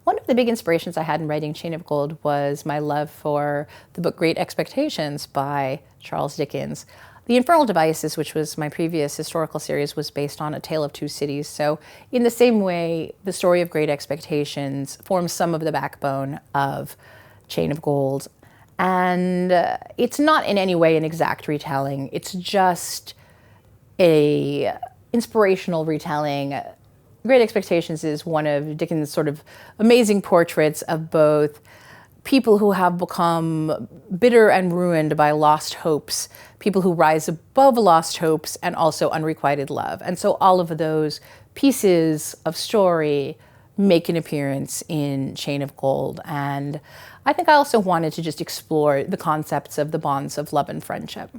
One of the big inspirations I had in writing Chain of Gold was my love for the book Great Expectations by Charles Dickens. The Infernal Devices, which was my previous historical series, was based on A Tale of Two Cities. So in the same way, the story of Great Expectations forms some of the backbone of Chain of Gold. And it's not in any way an exact retelling. It's just a inspirational retelling. Great Expectations is one of Dickens' sort of amazing portraits of both people who have become bitter and ruined by lost hopes, people who rise above lost hopes, and also unrequited love. And so all of those pieces of story make an appearance in Chain of Gold. And I think I also wanted to just explore the concepts of the bonds of love and friendship.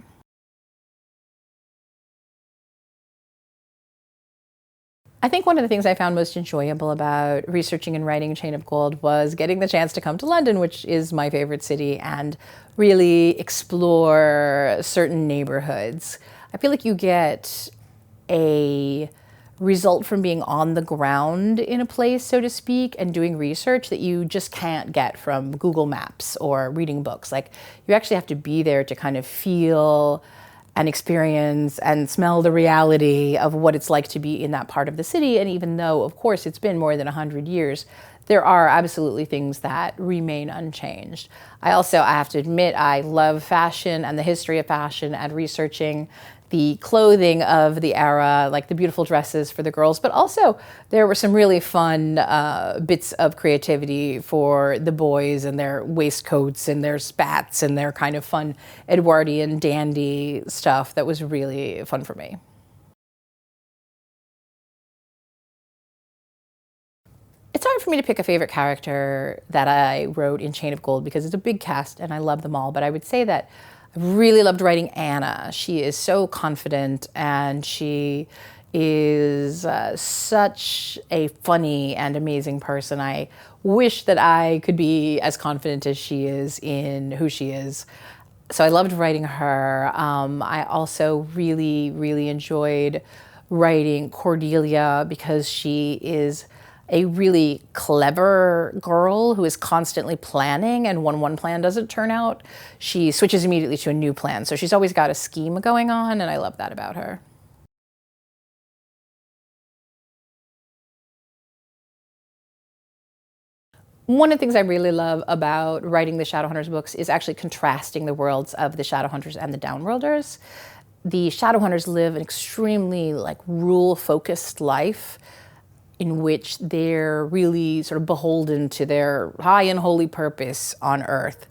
I think one of the things I found most enjoyable about researching and writing Chain of Gold was getting the chance to come to London, which is my favorite city, and really explore certain neighborhoods. I feel like you get a result from being on the ground in a place, so to speak, and doing research that you just can't get from Google Maps or reading books. Like, you actually have to be there to kind of feel and experience and smell the reality of what it's like to be in that part of the city. And even though, of course, it's been more than 100 years, there are absolutely things that remain unchanged. I have to admit, I love fashion and the history of fashion and researching the clothing of the era, like the beautiful dresses for the girls, but also there were some really fun bits of creativity for the boys and their waistcoats and their spats and their kind of fun Edwardian dandy stuff that was really fun for me. It's hard for me to pick a favorite character that I wrote in Chain of Gold because it's a big cast and I love them all, but I would say that I really loved writing Anna. She is so confident and she is such a funny and amazing person. I wish that I could be as confident as she is in who she is. So I loved writing her. I also really, really enjoyed writing Cordelia because she is a really clever girl who is constantly planning, and when one plan doesn't turn out, she switches immediately to a new plan. So she's always got a scheme going on, and I love that about her. One of the things I really love about writing the Shadowhunters books is actually contrasting the worlds of the Shadowhunters and the Downworlders. The Shadowhunters live an extremely rule-focused life, in which they're really sort of beholden to their high and holy purpose on Earth.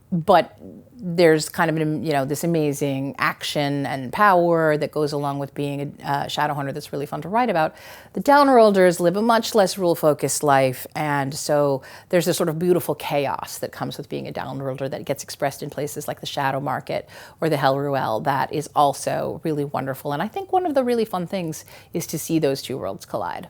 But there's kind of this amazing action and power that goes along with being a Shadowhunter that's really fun to write about. The Downworlders live a much less rule-focused life, and so there's this sort of beautiful chaos that comes with being a Downworlder that gets expressed in places like the Shadow Market or the Hell Ruel that is also really wonderful. And I think one of the really fun things is to see those two worlds collide.